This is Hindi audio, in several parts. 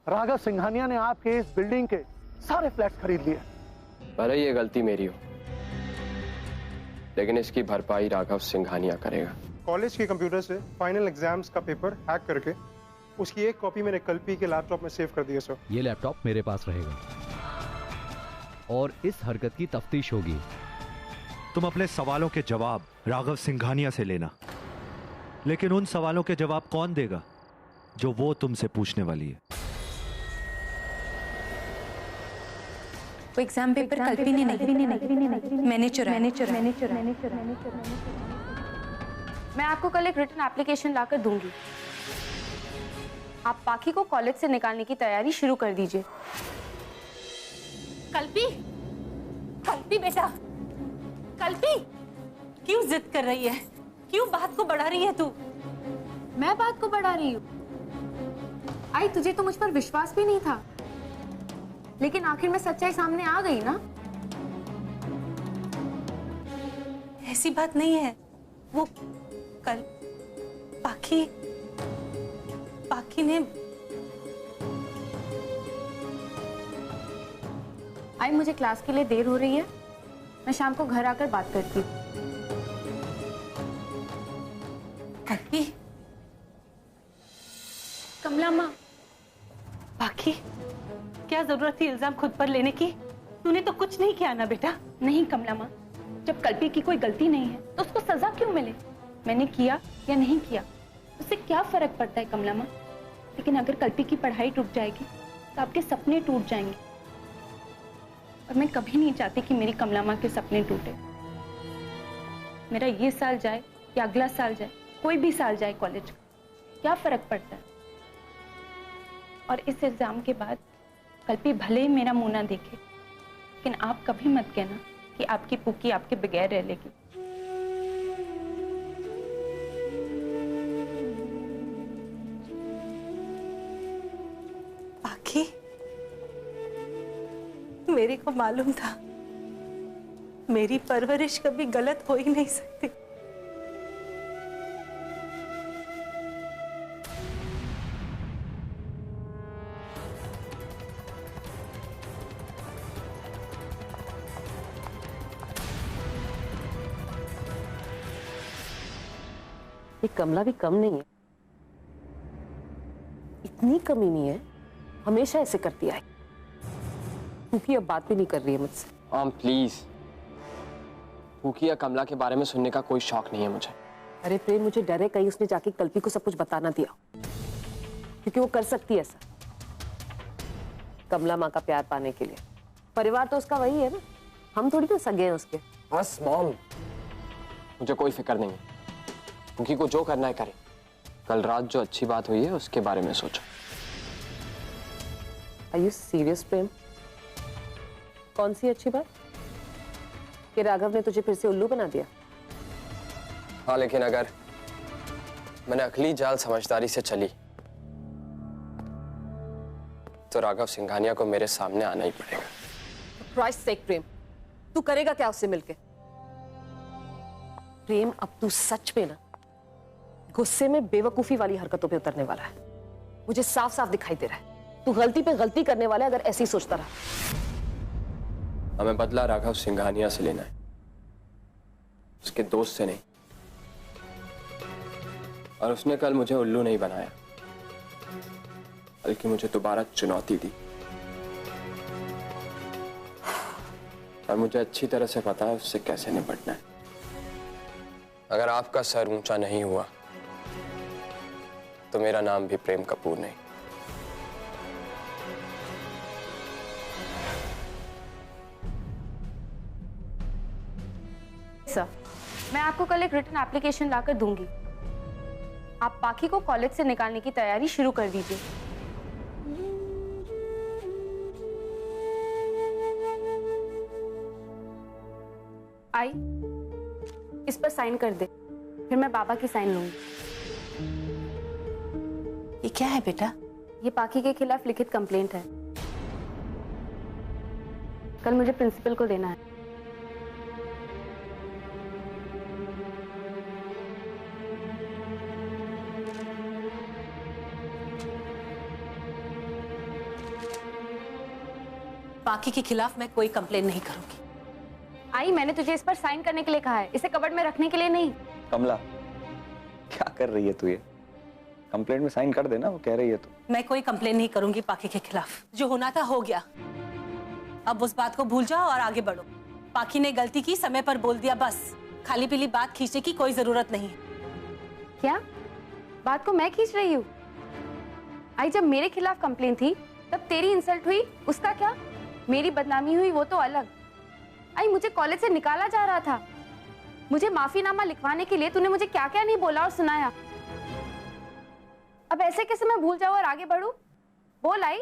राघव सिंघानिया ने आपके इस बिल्डिंग के सारे फ्लैट्स खरीद लिए। अरे ये गलती मेरी हो, लेकिन इसकी भरपाई राघव सिंघानिया करेगा। कॉलेज के कंप्यूटर से फाइनल एग्जाम्स का पेपर हैक करके उसकी एक कॉपी मैंने कल्पी के लैपटॉप में सेव कर दी है सर। ये लैपटॉप मेरे पास रहेगा और इस हरकत की तफ्तीश होगी। तुम अपने सवालों के जवाब राघव सिंघानिया से लेना, लेकिन उन सवालों के जवाब कौन देगा जो वो तुमसे पूछने वाली है। वो एग्जाम पेपर कल्पी ने नहीं, मैंने चुराया। मैं आपको कल एक रिटन एप्लीकेशन लाकर दूंगी। आप पाखी को कॉलेज से निकालने की तैयारी शुरू कर दीजिए। कल्पी, कल्पी बेटा, कल्पी क्यों जिद कर रही है? क्यों बात को बढ़ा रही है तू? मैं बात को बढ़ा रही हूँ? आई, तुझे तो मुझ पर विश्वास भी नहीं था, लेकिन आखिर में सच्चाई सामने आ गई ना। ऐसी बात नहीं है। वो कल पाखी ने आई, मुझे क्लास के लिए देर हो रही है, मैं शाम को घर आकर बात करती हूँ। कल्पी, कमला माँ। पाखी, क्या जरूरत थी इल्जाम खुद पर लेने की? तूने तो कुछ नहीं किया ना बेटा। नहीं कमला माँ, जब कल्पी की कोई गलती नहीं है तो उसको सजा क्यों मिले? मैंने किया या नहीं किया उससे क्या फर्क पड़ता है कमला माँ? लेकिन अगर कल्पी की पढ़ाई टूट जाएगी तो आपके सपने टूट जाएंगे, और मैं कभी नहीं चाहती कि मेरी कमला माँ के सपने टूटे। मेरा ये साल जाए या अगला साल जाए, कोई भी साल जाए कॉलेज का, क्या फर्क पड़ता है? और इस एग्जाम के बाद कल्पी भले ही मेरा मुंह ना देखे, लेकिन आप कभी मत कहना कि आपकी पुकी आपके बगैर रह लेगी। पाखी, मेरे को मालूम था मेरी परवरिश कभी गलत हो ही नहीं सकती। ये कमला भी कम नहीं है, इतनी कमी नहीं है, हमेशा ऐसे करती आई, क्योंकि अब बात भी नहीं कर रही है मुझसे। प्लीज, पूकी या कमला के बारे में सुनने का कोई शौक नहीं है मुझे। अरे प्रेम, मुझे डर है कहीं उसने जाके कल्पी को सब कुछ बता ना दिया, क्योंकि वो कर सकती है ऐसा कमला माँ का प्यार पाने के लिए। परिवार तो उसका वही है ना, हम थोड़ी ना सगे हैं उसके। बस मॉम, मुझे कोई फिक्र नहीं है, पूकी को जो करना है करे। कल रात जो अच्छी बात हुई है उसके बारे में सोचो। Are you serious प्रेम? कौन सी अच्छी बात? कि राघव ने तुझे फिर से उल्लू बना दिया? हाँ, लेकिन अगर मैंने अगली जाल समझदारी से चली तो राघव सिंघानिया को मेरे सामने आना ही पड़ेगा। Christ's sake प्रेम, तू करेगा क्या उससे मिलके? प्रेम, अब तू सच में ना गुस्से में बेवकूफी वाली हरकतों पे उतरने वाला है। मुझे साफ साफ दिखाई दे रहा है तू गलती पे गलती करने वाला है, अगर ऐसे ही सोचता रहा। हमें बदला राघव सिंघानिया से लेना है, उसके दोस्त से नहीं। और उसने कल मुझे उल्लू नहीं बनाया, बल्कि मुझे दोबारा चुनौती दी। और मुझे अच्छी तरह से पता है उससे कैसे निपटना है। अगर आपका सर ऊंचा नहीं हुआ तो मेरा नाम भी प्रेम कपूर नहीं। सर, मैं आपको कल एक रिटन एप्लीकेशन लाकर दूंगी। आप पाखी को कॉलेज से निकालने की तैयारी शुरू कर दीजिए। आई, इस पर साइन कर दे, फिर मैं बाबा की साइन लूंगी। ये क्या है बेटा? ये पाखी के खिलाफ लिखित कंप्लेंट है, कल मुझे प्रिंसिपल को देना है। पाकी के खिलाफ मैं कोई कंप्लेन नहीं करूंगी। आई, मैंने तुझे इस पर साइन करने के लिए कहा है, इसे कबर्ड में रखने के लिए नहीं। कमला, क्या कर रही है तू? ये कंप्लेंट में साइन कर देना, वो कह रही है तू। मैं कोई कंप्लेन नहीं करूंगी पाकी के खिलाफ। जो होना था हो गया, अब उस बात को भूल जाओ और आगे बढ़ो। पाकी ने गलती की, समय पर बोल दिया, बस। खाली पीली बात खींचने की कोई जरूरत नहीं है। क्या बात को मैं खींच रही हूँ? आई, जब मेरे खिलाफ कंप्लेन थी तब तेरी इंसल्ट हुई, उसका क्या? मेरी बदनामी हुई वो तो अलग। आई, मुझे कॉलेज से निकाला जा रहा था, मुझे माफीनामा लिखवाने के लिए तूने मुझे क्या क्या नहीं बोला और सुनाया। अब ऐसे कैसे मैं भूल जाऊं और आगे बढ़ूं? बोल आई।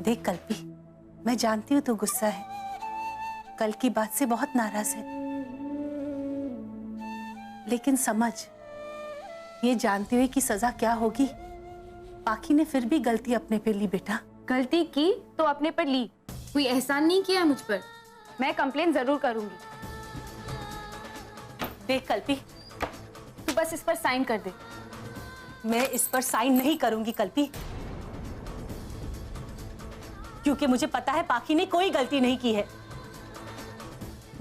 देख कल्पी, मैं जानती हूँ तू गुस्सा है, कल की बात से बहुत नाराज है, लेकिन समझ, ये जानते हुए कि सजा क्या होगी, पाकी ने फिर भी गलती अपने पे ली बेटा। गलती की तो अपने पर ली, कोई एहसान नहीं किया मुझ पर। मैं कंप्लेन जरूर करूंगी। देख कल्पी, तू बस इस पर साइन कर दे। मैं इस पर साइन नहीं करूंगी कल्पी, क्योंकि मुझे पता है पाकी ने कोई गलती नहीं की है।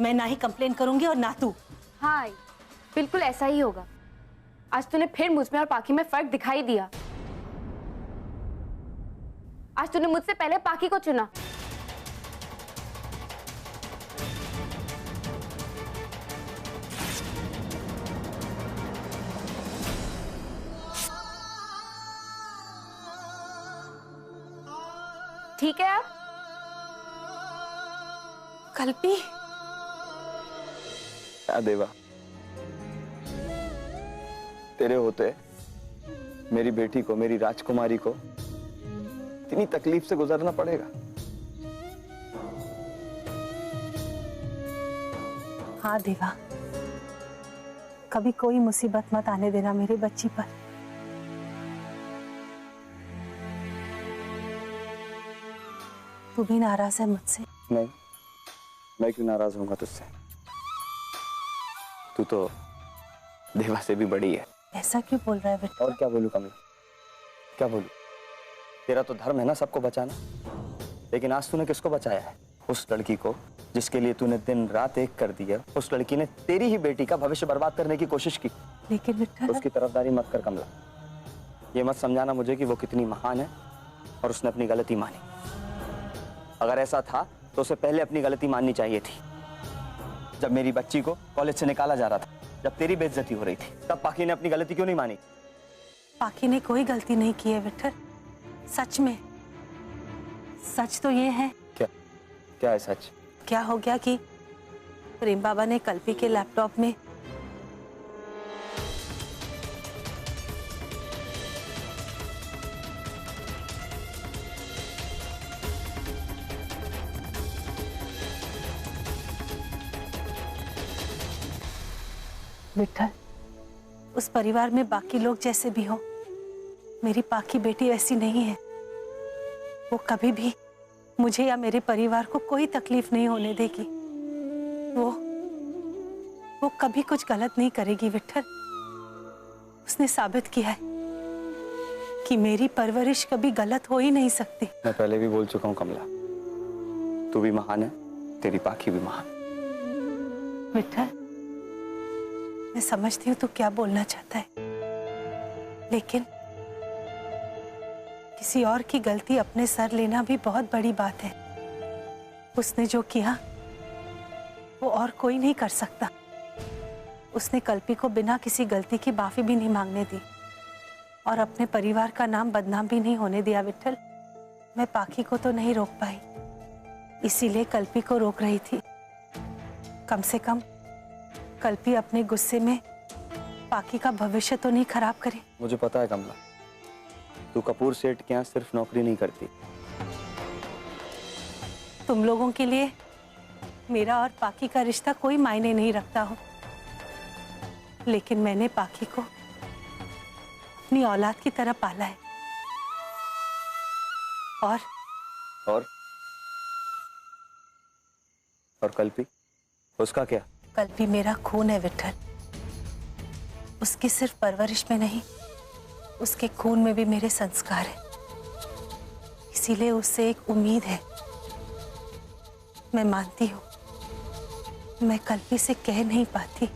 मैं ना ही कंप्लेन करूंगी और ना तू। हाँ, बिल्कुल ऐसा ही होगा। आज तूने फिर मुझ में और पाकी में फर्क दिखाई दिया। आज तूने मुझसे पहले पाकी को चुना। ठीक है अब? कल्पी, क्या देवा, तेरे होते मेरी बेटी को, मेरी राजकुमारी को इतनी तकलीफ से गुजरना पड़ेगा। हाँ देवा, कभी कोई मुसीबत मत आने देना मेरी बच्ची पर। तू भी नाराज है मुझसे? नहीं, मैं क्यों नाराज होऊंगा तुझसे? तू तो देवा से भी बड़ी है। ऐसा क्यों बोल रहा है बेटा? और क्या बोलूं कमला, क्या बोलूं? तेरा तो धर्म है ना सबको बचाना, लेकिन आज तूने किसको बचाया है? उस लड़की को जिसके लिए तूने दिन रात एक कर दिया। उस लड़की ने तेरी ही बेटी का भविष्य बर्बाद करने की कोशिश की। लेकिन बेटा, उसकी तरफदारी मत कर कमला। ये मत समझाना मुझे कि वो कितनी महान है और उसने अपनी गलती मानी। अगर ऐसा था तो उसे पहले अपनी गलती माननी चाहिए थी। जब मेरी बच्ची को कॉलेज से निकाला जा रहा था, जब तेरी बेइज्जती हो रही थी, तब पाकी ने अपनी गलती क्यों नहीं मानी? पाकी ने कोई गलती नहीं की है विठल, सच में। सच तो ये है। क्या क्या है सच? क्या हो गया कि प्रेम बाबा ने कल्पी के लैपटॉप में विठल, उस परिवार में बाकी लोग जैसे भी हो, मेरी पाकी बेटी वैसी नहीं है। वो कभी भी मुझे या मेरे परिवार को कोई तकलीफ नहीं होने देगी। वो कभी कुछ गलत नहीं करेगी विठल। उसने साबित किया है कि मेरी परवरिश कभी गलत हो ही नहीं सकती। मैं पहले भी बोल चुका हूँ कमला, तू भी महान है, तेरी पाकी भी महान। विठल, मैं समझती हूँ तू क्या बोलना चाहता है, लेकिन किसी और की गलती अपने सर लेना भी बहुत बड़ी बात है। उसने जो किया वो और कोई नहीं कर सकता। उसने कल्पी को बिना किसी गलती की माफी भी नहीं मांगने दी और अपने परिवार का नाम बदनाम भी नहीं होने दिया। विठल, मैं पाकी को तो नहीं रोक पाई, इसीलिए कल्पी को रोक रही थी। कम से कम कल्पी अपने गुस्से में पाकी का भविष्य तो नहीं खराब करे। मुझे पता है कमला, तू कपूर सेठ के यहाँ सिर्फ नौकरी नहीं करती। तुम लोगों के लिए मेरा और पाकी का रिश्ता कोई मायने नहीं रखता हो, लेकिन मैंने पाकी को अपनी औलाद की तरह पाला है। और कल्पी, उसका क्या? कल्पी मेरा खून है विठल। उसकी सिर्फ परवरिश में नहीं, उसके खून में भी मेरे संस्कार है, इसीलिए उससे एक उम्मीद है। मैं मानती हूँ मैं कल्पी से कह नहीं पाती,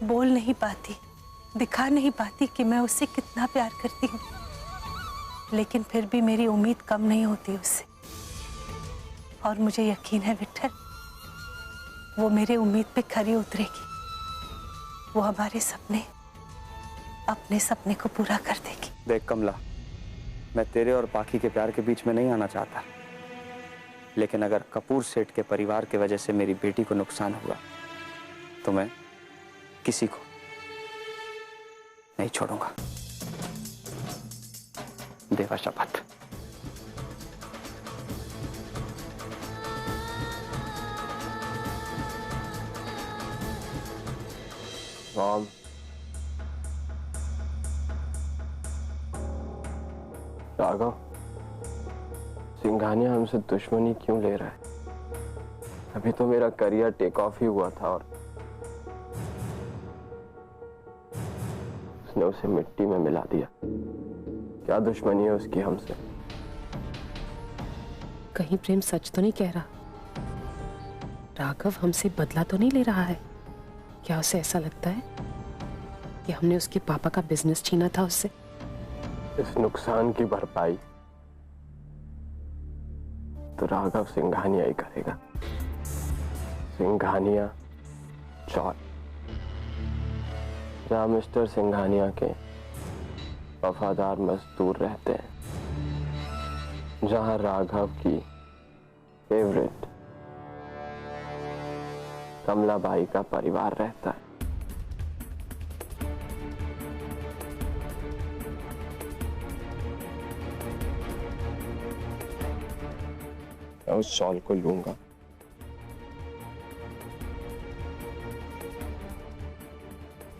बोल नहीं पाती, दिखा नहीं पाती कि मैं उससे कितना प्यार करती हूँ, लेकिन फिर भी मेरी उम्मीद कम नहीं होती उससे। और मुझे यकीन है विट्ठल, वो मेरे उम्मीद पे खरी उतरेगी। वो हमारे सपने, अपने सपने को पूरा कर देगी। देख कमला, मैं तेरे और पाखी के प्यार के बीच में नहीं आना चाहता, लेकिन अगर कपूर सेठ के परिवार की वजह से मेरी बेटी को नुकसान हुआ तो मैं किसी को नहीं छोड़ूंगा। देवा शपथ। मॉम, राघव सिंघानिया हमसे दुश्मनी क्यों ले रहा है? अभी तो मेरा करियर टेक ऑफ ही हुआ था और उसने उसे मिट्टी में मिला दिया। क्या दुश्मनी है उसकी हमसे? कहीं प्रेम सच तो नहीं कह रहा? राघव हमसे बदला तो नहीं ले रहा है? क्या उसे ऐसा लगता है कि हमने उसके पापा का बिजनेस छीना था उससे? इस नुकसान की भरपाई तो राघव सिंघानिया ही करेगा। सिंघानिया चौल, जहां मिस्टर सिंघानिया के वफादार मजदूर रहते हैं, जहां राघव की फेवरेट कमलाबाई का परिवार रहता है। मैं उस शॉल को लूंगा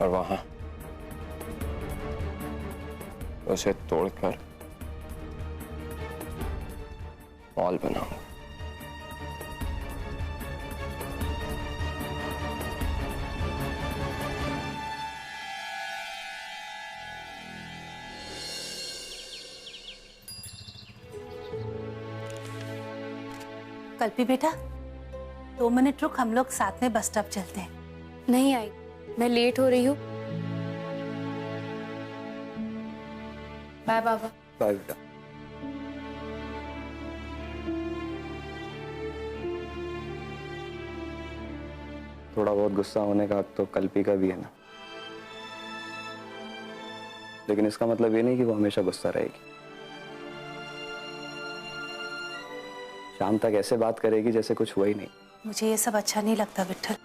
और वहां उसे तोड़कर मॉल बनाऊंगा। कल्पी बेटा, 2 मिनट रुक, हम लोग साथ में बस स्टॉप चलते हैं। नहीं आई, मैं लेट हो रही हूँ। बाय बाबा। बाय बेटा। थोड़ा बहुत गुस्सा होने का हक तो कल्पी का भी है ना, लेकिन इसका मतलब ये नहीं कि वो हमेशा गुस्सा रहेगी। शाम तक ऐसे बात करेगी जैसे कुछ हुआ ही नहीं। मुझे ये सब अच्छा नहीं लगता विट्ठल,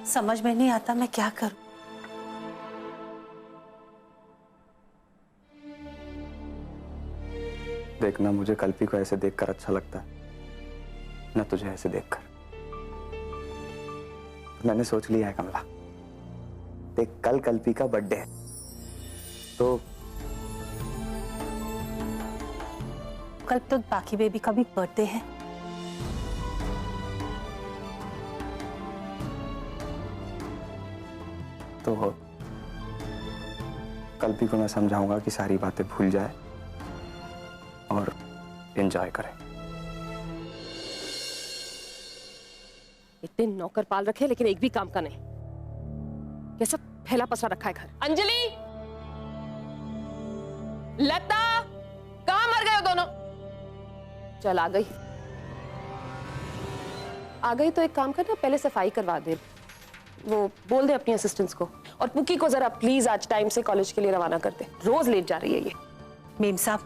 समझ में नहीं आता मैं क्या करूं। देखना, मुझे कल्पी को ऐसे देखकर अच्छा लगता है, ना तुझे ऐसे देखकर। मैंने सोच लिया है कमला, देख कल कल्पी का बर्थडे है, तो कल तो बाकी बेबी का भी बर्थडे है। तो कल्पी को मैं समझाऊंगा कि सारी बातें भूल जाए और एंजॉय करे। इतने नौकर पाल रखे लेकिन एक भी काम का नहीं। कैसा फैला पसरा रखा है घर। अंजलि, लता, कहां मर गए हो दोनों? चल आ गई। आ गई तो एक काम कर ना, पहले सफाई करवा दे। वो बोल दे अपनी असिस्टेंट्स को, और पुकी को जरा प्लीज आज टाइम से कॉलेज के लिए रवाना कर दे। रोज लेट जा रही है ये। मेम साहब,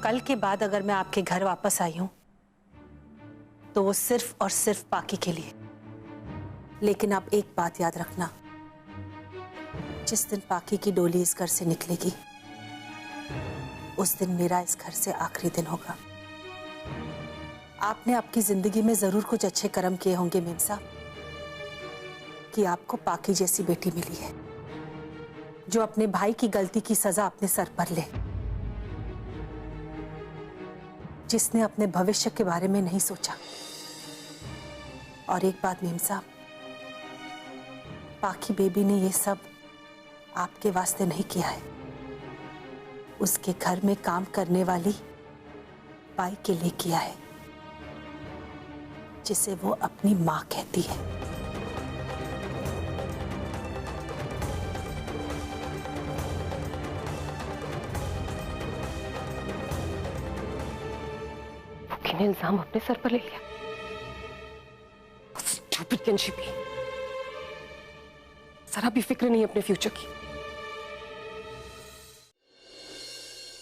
कल के बाद अगर मैं आपके घर वापस आई हूं तो वो सिर्फ और सिर्फ पाकी के लिए। लेकिन आप एक बात याद रखना, जिस दिन पाकी की डोली इस घर से निकलेगी उस दिन मेरा इस घर से आखिरी दिन होगा। आपने आपकी जिंदगी में जरूर कुछ अच्छे कर्म किए होंगे मेम साहब, कि आपको पाकी जैसी बेटी मिली है जो अपने भाई की गलती की सजा अपने सर पर ले, जिसने अपने भविष्य के बारे में नहीं सोचा। और एक बात मेम साहब, पाखी बेबी ने ये सब आपके वास्ते नहीं किया है, उसके घर में काम करने वाली बाई के लिए किया है, जिसे वो अपनी मां कहती है। ने इल्जाम अपने सर पर ले लिया। Stupid can she be? जरा भी फिक्र नहीं अपने फ्यूचर की।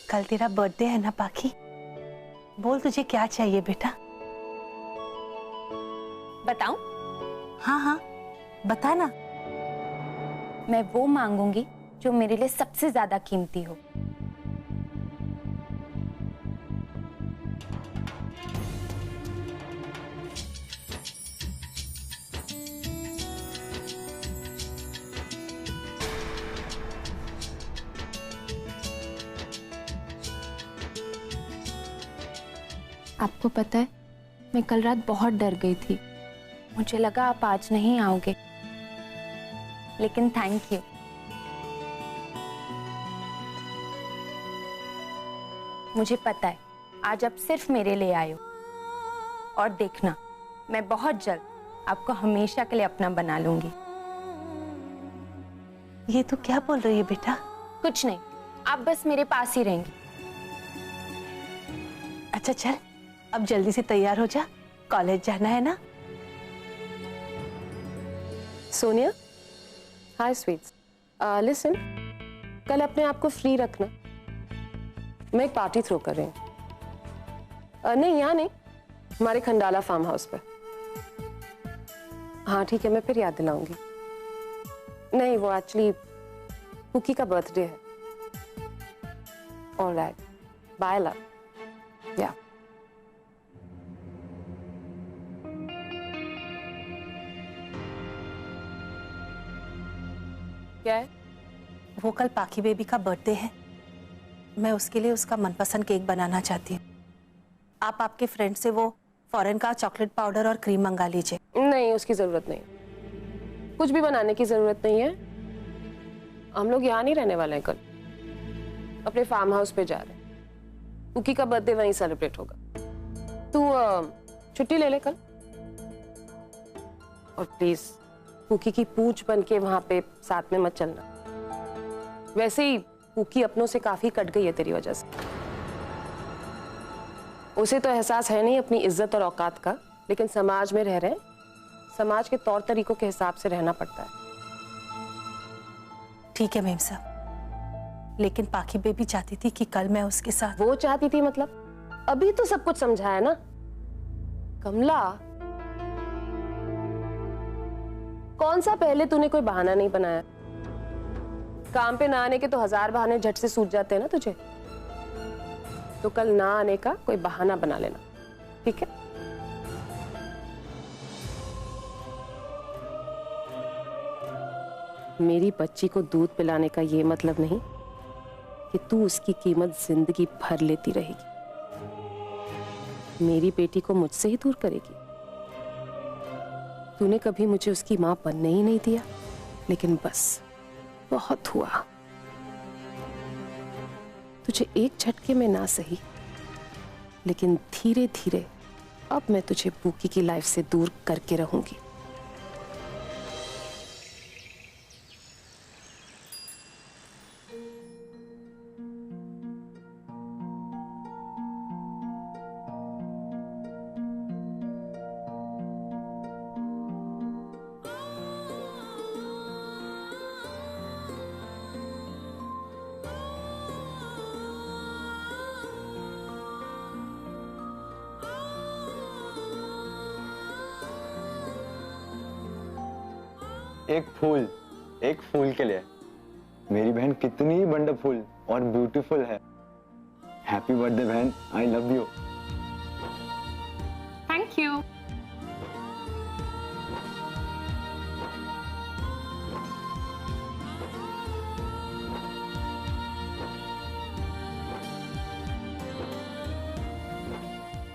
कल तेरा बर्थडे है ना पाखी, बोल तुझे क्या चाहिए बेटा। बताऊं? हाँ हाँ बता ना। मैं वो मांगूंगी जो मेरे लिए सबसे ज्यादा कीमती हो। आपको पता है, मैं कल रात बहुत डर गई थी। मुझे लगा आप आज नहीं आओगे, लेकिन थैंक यू। मुझे पता है आज आप सिर्फ मेरे लिए आए हो, और देखना मैं बहुत जल्द आपको हमेशा के लिए अपना बना लूंगी। ये तू क्या बोल रही है बेटा? कुछ नहीं, आप बस मेरे पास ही रहेंगी। अच्छा चल, अब जल्दी से तैयार हो जा, कॉलेज जाना है ना। सोनिया, हाय स्वीट्स। लिसन, कल अपने आप को फ्री रखना। मैं एक पार्टी थ्रो कर रही हूँ। नहीं यहाँ नहीं, हमारे खंडाला फार्म हाउस पे। हाँ ठीक है, मैं फिर याद दिलाऊंगी। नहीं, वो एक्चुअली कुकी का बर्थडे है। Alright, bye love. या क्या है? वो कल पाखी बेबी का बर्थडे है, मैं उसके लिए उसका मनपसंद केक बनाना चाहती हूँ। आप आपके फ्रेंड से वो फॉरेन का चॉकलेट पाउडर और क्रीम मंगा लीजिए। नहीं, उसकी जरूरत नहीं, कुछ भी बनाने की जरूरत नहीं है। हम लोग यहाँ नहीं रहने वाले हैं, कल अपने फार्म हाउस पे जा रहे हैं। कुकी का बर्थडे वहीं सेलिब्रेट होगा। तू छुट्टी ले ले कल, और प्लीज कुकी की पूछ बन के वहां पे साथ में मत चलना। वैसे ही कुकी अपनों से काफी कट गई है तेरी वजह से। उसे तो एहसास है नहीं अपनी इज्जत और औकात का, लेकिन समाज में रह रहे हैं, समाज के तौर तरीकों के हिसाब से रहना पड़ता है। ठीक है मेम साहब, लेकिन पाखी बेबी चाहती थी कि कल मैं उसके साथ। वो चाहती थी मतलब? अभी तो सब कुछ समझाया ना कमला। कौन सा पहले तूने कोई बहाना नहीं बनाया? काम पे ना आने के तो 1000 बहाने झट से सूझ जाते हैं ना तुझे। तो कल ना आने का कोई बहाना बना लेना, ठीक है? मेरी बच्ची को दूध पिलाने का ये मतलब नहीं कि तू उसकी कीमत जिंदगी भर लेती रहेगी। मेरी बेटी को मुझसे ही दूर करेगी? तूने कभी मुझे उसकी मां बनने ही नहीं दिया, लेकिन बस बहुत हुआ। तुझे एक झटके में ना सही, लेकिन धीरे धीरे अब मैं तुझे बुकी की लाइफ से दूर करके रहूंगी। एक फूल के लिए मेरी बहन कितनी वंडरफुल और ब्यूटीफुल है। हैप्पी बर्थडे बहन, I love you. Thank you.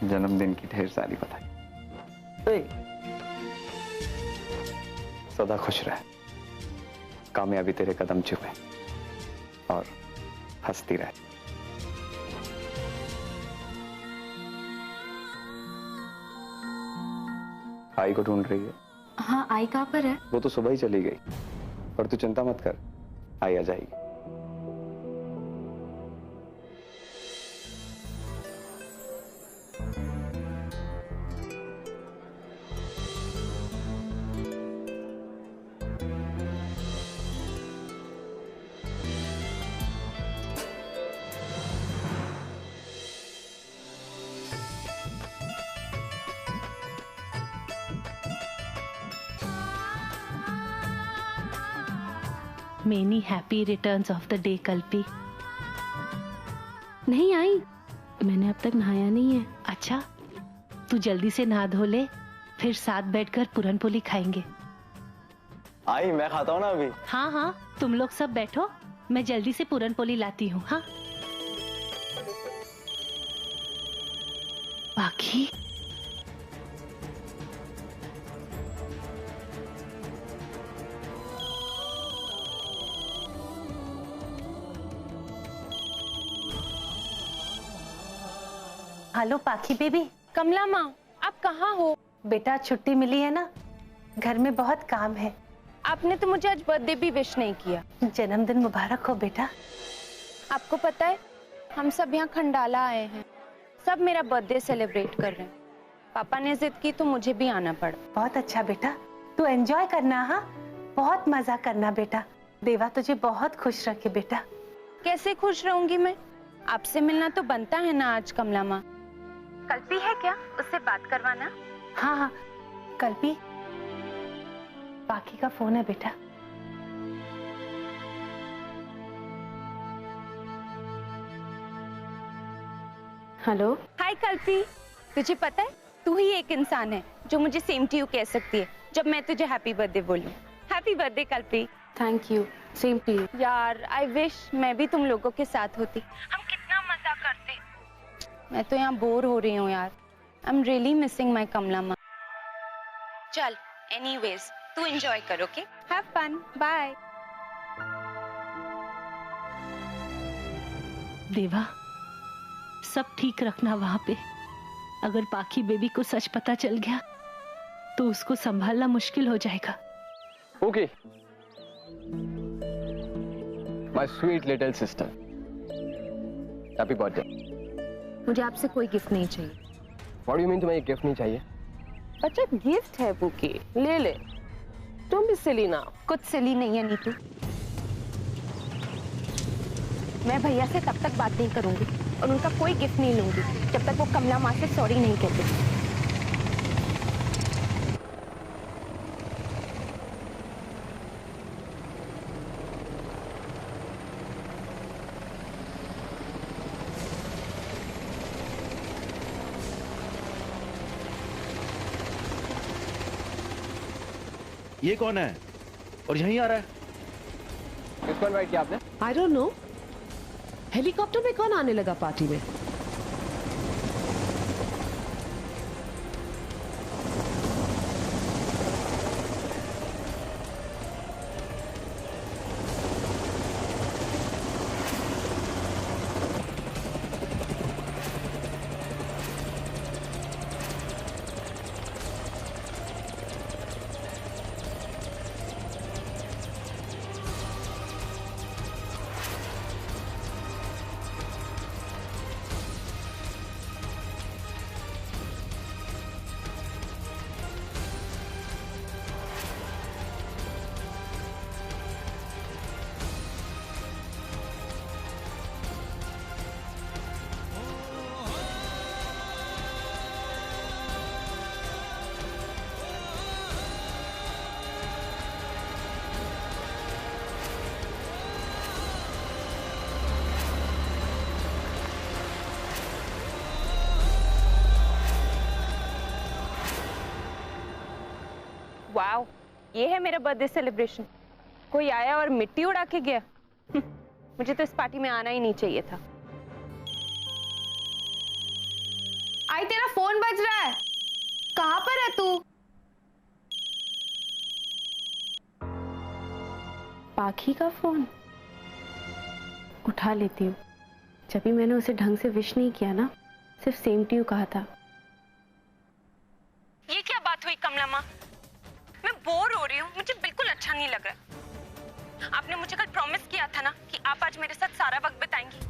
जन्मदिन की ढेर सारी बधाई। सदा खुश रहे। कामयाबी तेरे कदम चुमे और हंसती रहे। आई को ढूंढ रही है? हाँ, आई कहाँ पर है? वो तो सुबह ही चली गई, पर तू चिंता मत कर, आई आ जाएगी। Many happy returns of the day Kalpi. नहीं आई, मैंने अब तक नहाया नहीं है। अच्छा, तू जल्दी से नहा धो ले, फिर साथ बैठकर पूरन पोली खाएंगे। आई मैं खाता हूँ ना अभी। हाँ हाँ, तुम लोग सब बैठो, मैं जल्दी से पूरन पोली लाती हूँ। हाँ बाकी हेलो पाखी बेबी। कमला माँ, आप कहाँ हो? बेटा छुट्टी मिली है ना, घर में बहुत काम है। आपने तो मुझे आज बर्थडे भी विश नहीं किया। जन्मदिन मुबारक हो बेटा। आपको पता है, हम सब यहाँ खंडाला आए हैं, सब मेरा बर्थडे सेलिब्रेट कर रहे हैं। पापा ने जिद की तो मुझे भी आना पड़ा। बहुत अच्छा बेटा, तू एंजॉय करना। हाँ, बहुत मजा करना बेटा। देवा तुझे बहुत खुश रखे बेटा। कैसे खुश रहूंगी मैं? आपसे मिलना तो बनता है ना आज। कमला माँ, कल्पी है क्या? उससे बात करवाना। हाँ हाँ, कल्पी, बाकी का फोन है बेटा। हेलो। हाय कल्पी, तुझे पता है तू ही एक इंसान है जो मुझे सेम टू यू कह सकती है जब मैं तुझे हैप्पी बर्थडे बोलूं। Happy birthday Kalpi. Thank you, same to you. यार आई विश मैं भी तुम लोगों के साथ होती, हम कितना मजा करते। मैं तो यहाँ बोर हो रही हूँ यार। I am really missing my Kamla माँ। चल एनीवेज, तू एंजॉय करो, ओके? Have fun, bye. देवा, सब ठीक रखना वहां पे। अगर पाखी बेबी को सच पता चल गया तो उसको संभालना मुश्किल हो जाएगा। Okay, my sweet little sister, happy birthday. मुझे आपसे कोई गिफ्ट नहीं चाहिए। व्हाट डू यू मीन तुम्हें एक गिफ्ट नहीं चाहिए? अच्छा गिफ्ट है बुके, ले ले। तुम भी सिली ना। कुछ सिली नहीं है नीतू। मैं भैया से तब तक बात नहीं करूंगी और उनका कोई गिफ्ट नहीं लूंगी जब तक वो कमला माँ से सॉरी नहीं कहते। ये कौन है और यहीं आ रहा है? किसको इनवाइट किया आपने? I don't know. हेलीकॉप्टर में कौन आने लगा पार्टी में? वाओ, ये है मेरा बर्थडे सेलिब्रेशन। कोई आया और मिट्टी उड़ा के गया। मुझे तो इस पार्टी में आना ही नहीं चाहिए था। आई, तेरा फोन बज रहा है। कहाँ पर है तू? पाखी का फोन उठा लेती हूँ। जब भी मैंने उसे ढंग से विश नहीं किया ना, सिर्फ सेम टू यू कहा था। ये क्या बात हुई कमला माँ? मैं बोर हो रही हूँ, मुझे बिल्कुल अच्छा नहीं लग रहा। आपने मुझे कल प्रॉमिस किया था ना कि आप आज मेरे साथ सारा वक्त बिताएंगी।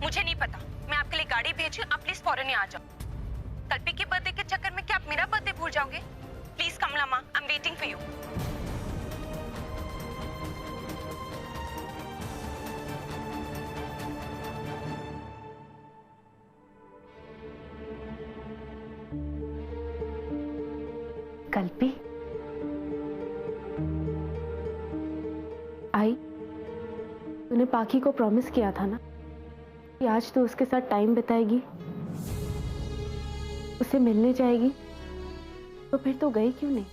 मुझे नहीं पता, मैं आपके लिए गाड़ी भेजी, आप प्लीज फौरन ही आ जाओ। कल्पी के बर्थडे के चक्कर में क्या आप मेरा बर्थडे भूल जाओगे? प्लीज कमला माँ, I am waiting for you. Kalpi आई, तूने पाखी को प्रॉमिस किया था ना कि आज तू उसके साथ टाइम बिताएगी, उसे मिलने जाएगी, तो फिर तो गई क्यों नहीं?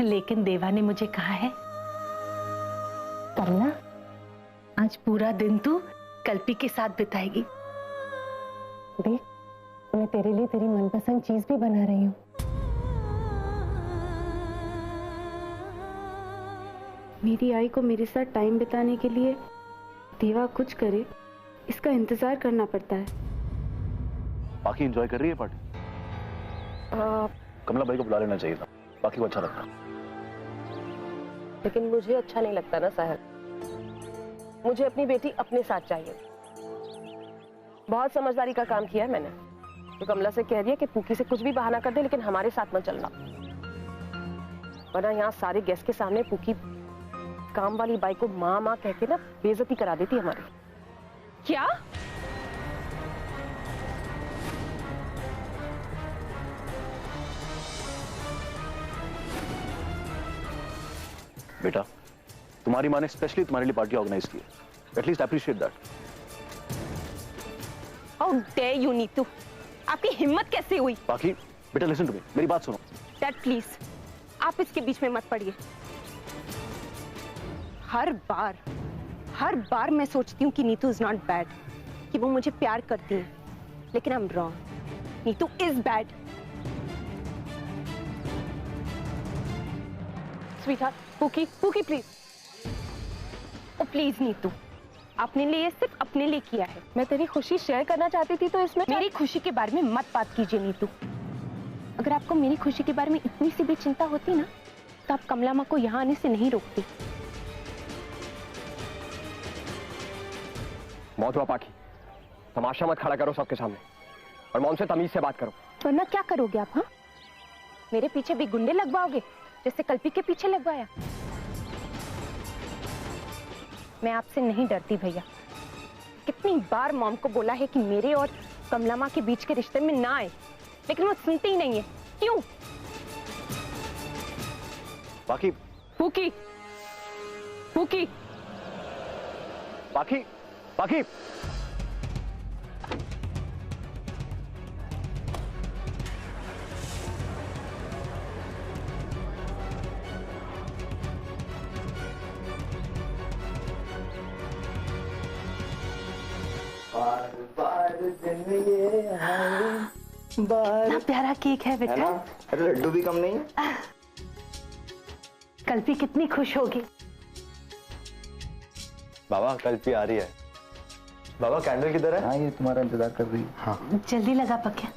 लेकिन देवा ने मुझे कहा है, कमला आज पूरा दिन तू कल्पी के साथ बिताएगी। देख, मैं तेरे लिए तेरी मनपसंद चीज भी बना रही हूँ। मेरी आई को मेरे साथ टाइम बिताने के लिए देवा कुछ करे, इसका इंतजार करना पड़ता है। बाकी एंजॉय कर रही है पार्टी? कमला भाई को बुला लेना चाहिए था, बाकी को अच्छा लगता। लेकिन मुझे अच्छा नहीं लगता ना साहब, मुझे अपनी बेटी अपने साथ चाहिए। बहुत समझदारी का काम किया है मैंने, तो कमला से कह दिया कि पूकी से कुछ भी बहाना कर दे, लेकिन हमारे साथ मत चलना, वरना यहाँ सारे गेस्ट के सामने पूकी काम वाली बाई को माँ माँ कह के ना बेइज्जती करा देती हमारी। क्या? बेटा, तुम्हारी माँ ने स्पेशली तुम्हारे लिए पार्टी ऑर्गेनाइज की है, at least appreciate that. How dare you Neetu, आपकी हिम्मत कैसे हुई? बाकी बेटा लिसन टू मी, मेरी बात सुनो। डैड प्लीज, आप इसके बीच में मत पड़िए। हर बार मैं सोचती हूँ कि नीतू इज नॉट बैड, कि वो मुझे प्यार करती है, लेकिन I am wrong. Neetu is bad. Sweetheart, pookie please. Oh please Neetu, आपने लिए ये सिर्फ अपने लिए किया है। मैं तेरी खुशी शेयर करना चाहती थी, तो इसमें मेरी खुशी के बारे में मत बात कीजिए नीतू। अगर आपको मेरी खुशी के बारे में इतनी सी भी चिंता होती ना, तो आप कमला माँ को यहाँ आने से नहीं रोकती। मौत हुआ पाखी, तमाशा मत खड़ा करो सबके सामने, और मौन से तमीज से बात करो। वरना क्या करोगे आप? हाँ, मेरे पीछे भी गुंडे लगवाओगे जैसे कल्पी के पीछे लगवाया? मैं आपसे नहीं डरती भैया। कितनी बार मॉम को बोला है कि मेरे और कमला माँ के बीच के रिश्ते में ना आए, लेकिन वो सुनती ही नहीं है। क्यों? बाकी पूकी बाकी इतना प्यारा केक है बेटा। अरे लड्डू भी कम नहीं। कल्पी कितनी खुश होगी। बाबा कल्पी आ रही है। बाबा कैंडल किधर है? हाँ, ये तुम्हारा इंतजार कर रही है। हाँ जल्दी लगा पक्या।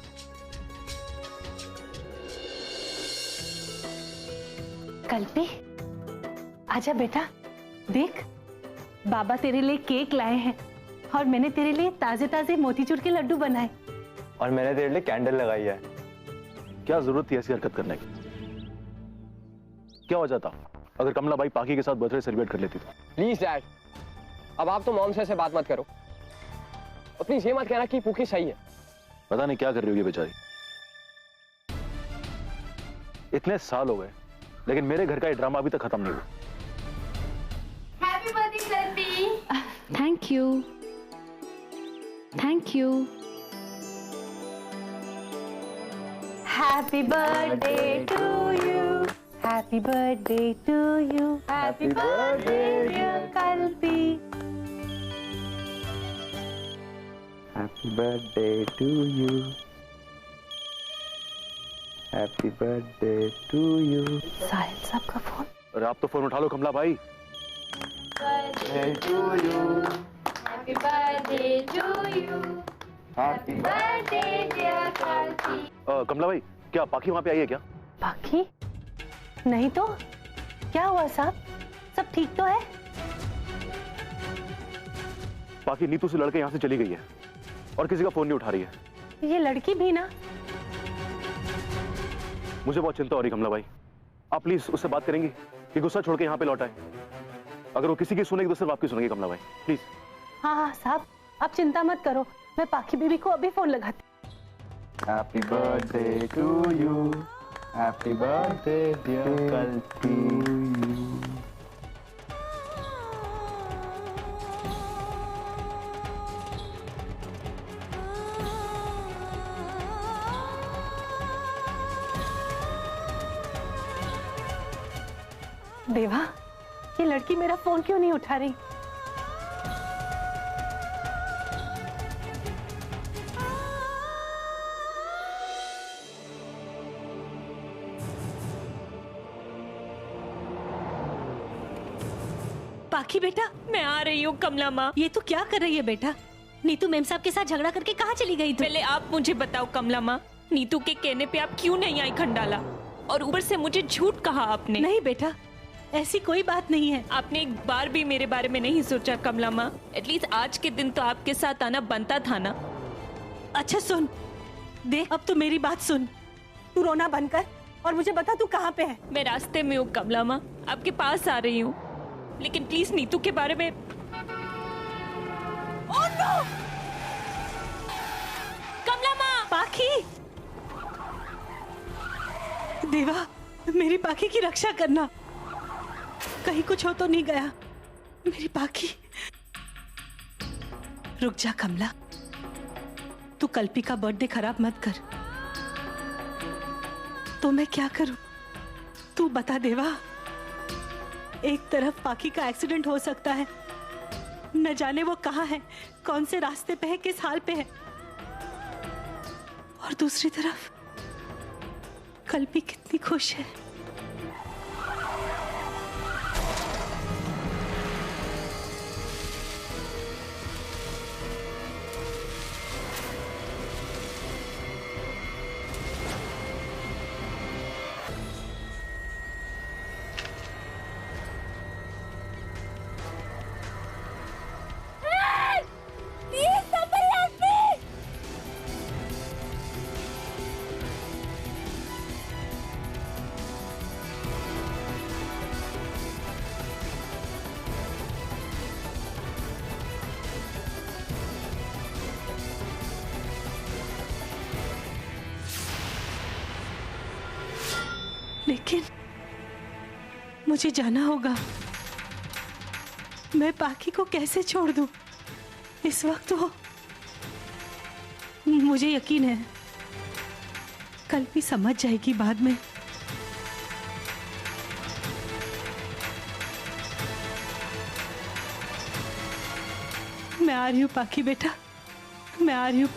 कल्पी आजा बेटा, देख बाबा तेरे लिए केक लाए हैं, और मैंने तेरे लिए ताजे ताजे मोतीचूर के लड्डू बनाए, और मैंने तेरे लिए कैंडल लगाई है। क्या जरूरत थी ऐसी हरकत करने की? क्या हो जाता अगर कमला बाई पाकी के साथ बर्थडे सेलिब्रेट कर लेती तो? प्लीज डैड, अब आप तो मॉम से बात मत करो, और प्लीज ये मत कहना कि पूकी सही है। पता नहीं क्या कर रही होगी बेचारी। इतने साल हो गए, लेकिन मेरे घर का ये ड्रामा अभी तक खत्म नहीं हुआ। Happy birthday Kalpi. Thank you. Happy birthday to you, happy birthday to you, happy birthday dear Kalpi, happy birthday to you. Happy birthday to you. Sahil साहब का फोन। अरे आप तो फोन उठा लो कमला भाई। Birthday to you, happy birthday to you, happy birthday dear Kalpi. Kamla भाई, क्या पाखी वहां पे आई है क्या? पाखी? नहीं तो क्या हुआ साहब, सब ठीक तो है? पाखी नीतू से लड़के यहाँ से चली गई है और किसी का फोन नहीं उठा रही है। ये लड़की भी ना। मुझे बहुत चिंता हो रही कमला भाई, आप प्लीज उससे बात करेंगी कि गुस्सा छोड़ के यहाँ पे लौट आए। अगर वो किसी की सुनेगी तो सिर्फ आपकी सुनेगी कमला भाई, प्लीज। हाँ हाँ साहब, आप चिंता मत करो, मैं पाखी बीबी को अभी फोन लगाती। Happy birthday to you, happy birthday dear Kalpi. Deva, ये लड़की मेरा फोन क्यों नहीं उठा रही? पाखी बेटा, मैं आ रही हूँ। कमला माँ, ये तो क्या कर रही है बेटा? नीतू मेम साहब के साथ झगड़ा करके कहाँ चली गई तू? पहले आप मुझे बताओ कमला माँ, नीतू के कहने पे आप क्यों नहीं आई खंडाला? और ऊपर से मुझे झूठ कहा आपने। नहीं बेटा, ऐसी कोई बात नहीं है। आपने एक बार भी मेरे बारे में नहीं सोचा कमला माँ। एटलीस्ट आज के दिन तो आपके साथ आना बनता था ना। अच्छा सुन, देख अब तो मेरी बात सुन, तू रोना बंद कर और मुझे बता तू कहाँ पे है। मैं रास्ते में हूँ कमला माँ, आपके पास आ रही हूँ, लेकिन प्लीज नीतू के बारे में। Oh no! कमला माँ! पाखी! देवा, मेरी पाखी की रक्षा करना, कहीं कुछ हो तो नहीं गया। मेरी पाखी। रुक जा कमला, तू कल्पी का बर्थडे खराब मत कर। तो मैं क्या करूं, तू बता देवा। एक तरफ पाखी का एक्सीडेंट हो सकता है, न जाने वो कहाँ है, कौन से रास्ते पे है, किस हाल पे है, और दूसरी तरफ कल्पी कितनी खुश है। लेकिन मुझे जाना होगा, मैं पाखी को कैसे छोड़ दूं? इस वक्त वो, मुझे यकीन है कल्पी समझ जाएगी बाद में। मैं आ रही हूँ पाखी बेटा, मैं आ रही हूँ।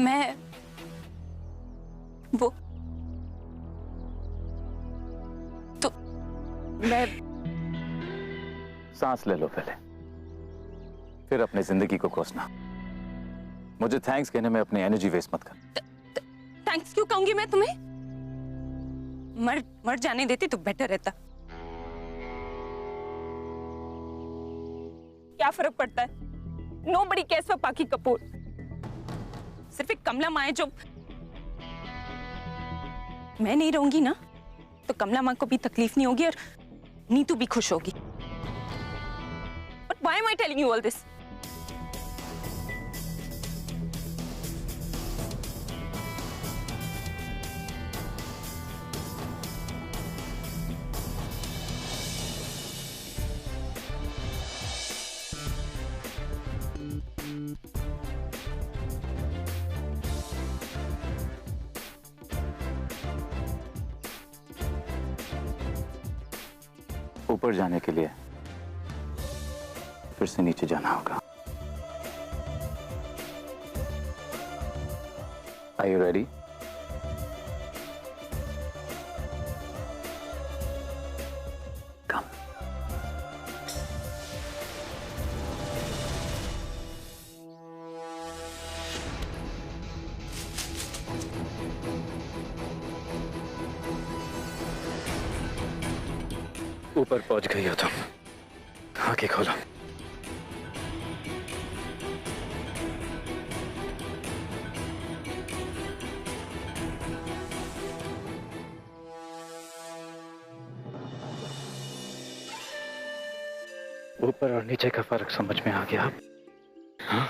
मैं वो तो मैं सांस ले लो पहले, फिर अपनी जिंदगी को कोसना। मुझे थैंक्स कहने में अपनी एनर्जी वेस्ट मत कर। थैंक्स क्यों कहूंगी मैं तुम्हें? मर जाने देती तो बेटर रहता। क्या फर्क पड़ता है? Nobody cares for पाकी कपूर। सिर्फ एक कमला माँ है जो, मैं नहीं रहूंगी ना तो कमला माँ को भी तकलीफ नहीं होगी और नीतू भी खुश होगी। But why am I telling you all this? ऊपर जाने के लिए फिर से नीचे जाना होगा। Are you ready? Come. ऊपर पहुंच गई हो तुम, आंखें खोलो। ऊपर और नीचे का फर्क समझ में आ गया? हाँ?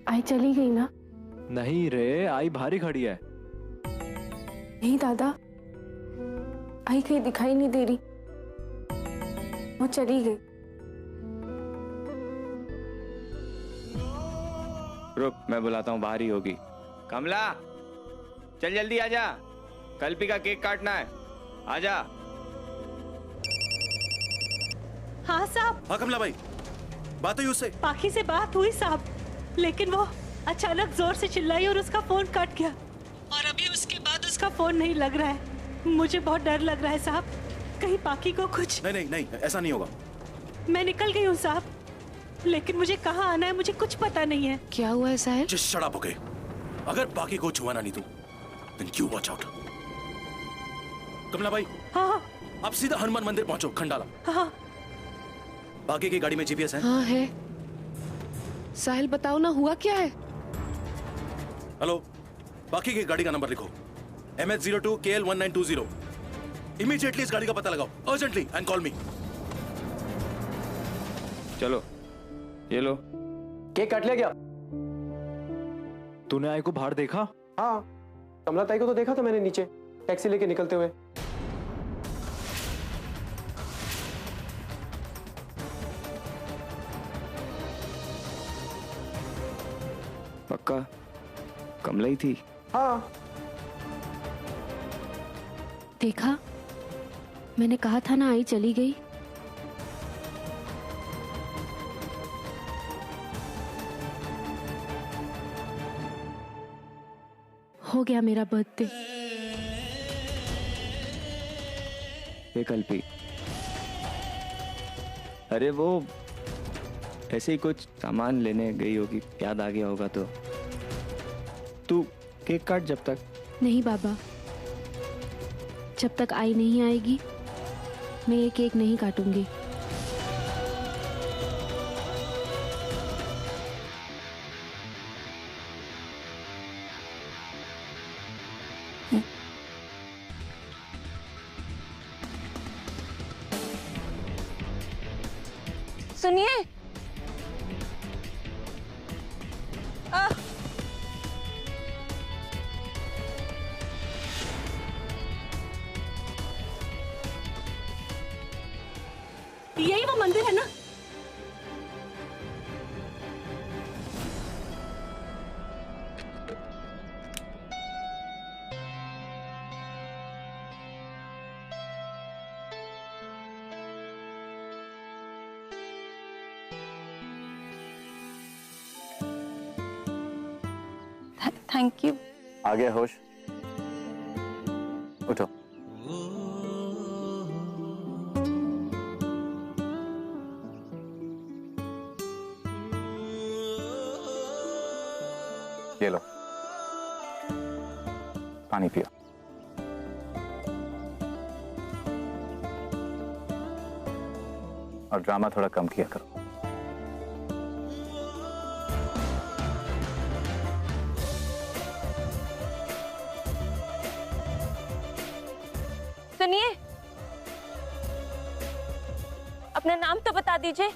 आई चली गई ना? नहीं रे, आई भारी खड़ी है। नहीं दादा, आई कहीं दिखाई नहीं दे रही, वो चली गई। रुक, मैं बुलाता हूँ, बाहर ही होगी। कमला, चल जल्दी आजा, कल्पी का केक काटना है, आजा। हाँ साहब। हाँ कमला भाई, बात हुई उससे? पाखी से बात हुई साहब, लेकिन वो अचानक जोर से चिल्लाई और उसका फोन कट गया और अभी उसके बाद उसका फोन नहीं लग रहा है। मुझे बहुत डर लग रहा है साहब, कहीं पाखी को कुछ। नहीं, ऐसा नहीं होगा। मैं निकल गई हूँ साहब, लेकिन मुझे कहाँ आना है मुझे कुछ पता नहीं है। क्या हुआ ऐसा है? जिस शराब ओके, अगर पाखी को छुआना नहीं तू, then you watch out। कमला भाई। हाँ। आप सीधा हनुमान मंदिर पहुंचो, खंडाला। हाँ। बाकी की गाड़ी में जीपीएस है? हाँ है। साहिल बताओ ना, हुआ क्या है? हेलो, बाकी की गाड़ी का नंबर लिखो, MH02 KL 1920। इमीडिएटली इस गाड़ी का पता लगाओ, अर्जेंटली, एंड कॉल मी। चलो, ये लो। केक काट लिया क्या? तूने आई को बाहर देखा? हाँ, कमला ताई को तो देखा था मैंने नीचे टैक्सी लेके निकलते हुए। पक्का कमला ही थी? हाँ। देखा, मैंने कहा था ना, आई चली गई। हो गया मेरा बर्थडे। ये कल्पी, अरे वो ऐसे ही कुछ सामान लेने गई होगी, याद आ गया होगा तो। तू केक काट जब तक। नहीं बाबा, जब तक आई नहीं आएगी मैं ये केक नहीं काटूंगी। सुनिए, यही वो मंदिर है ना? Thank you. आ गया होश? उठो। ये लो, पानी पियो। और ड्रामा थोड़ा कम किया करो। सुनिए, अपना नाम तो बता दीजिए।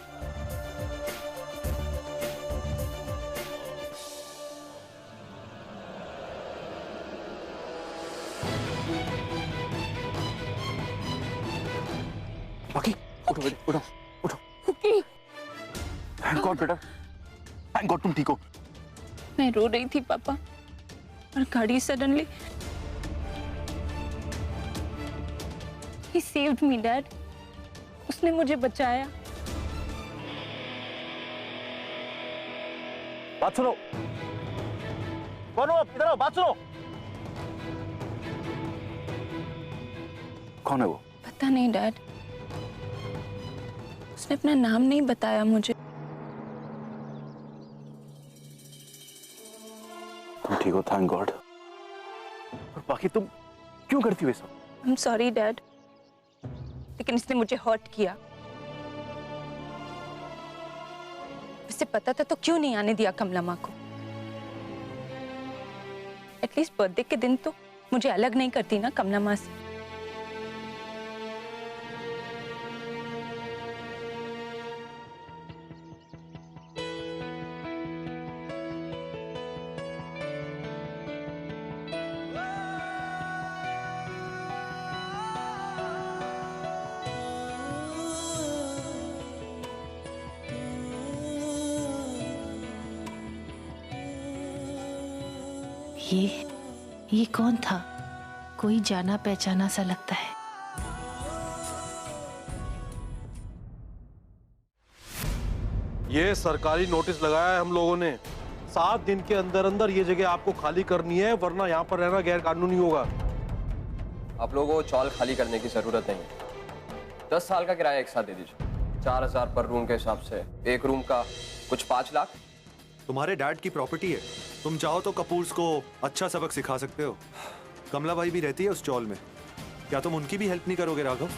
बाकी उठो बेटा, उठो उठो। थैंक गॉड बेटा, थैंक गॉड तुम ठीक हो। मैं रो रही थी पापा, और गाड़ी suddenly He saved me, Dad. उसने मुझे बचाया। बात सुनो, कौन हो आप? इधर आओ, बात सुनो। कौन है वो? पता नहीं डैड, उसने अपना नाम नहीं बताया मुझे। तुम ठीक हो, थैंक गॉड। और बाकी तुम क्यों करती हो ये सब? I'm sorry, Dad. लेकिन इसने मुझे हर्ट किया। उसे पता था तो क्यों नहीं आने दिया कमला माँ को? एटलीस्ट बर्थडे के दिन तो मुझे अलग नहीं करती ना कमला माँ से। ये कौन था? कोई जाना पहचाना सा लगता है। ये सरकारी नोटिस लगाया है हम लोगों ने। 7 दिन के अंदर अंदर ये जगह आपको खाली करनी है, वरना यहाँ पर रहना गैर कानूनी होगा। आप लोगों को चॉल खाली करने की जरूरत नहीं है। 10 साल का किराया एक साथ दे दीजिए, 4000 पर रूम के हिसाब से। एक रूम का कुछ 5 लाख। तुम्हारे डैड की प्रॉपर्टी है, तुम चाहो तो कपूर्स को अच्छा सबक सिखा सकते हो। कमला भाई भी रहती है उस चॉल में, क्या तुम उनकी भी हेल्प नहीं करोगे राघव?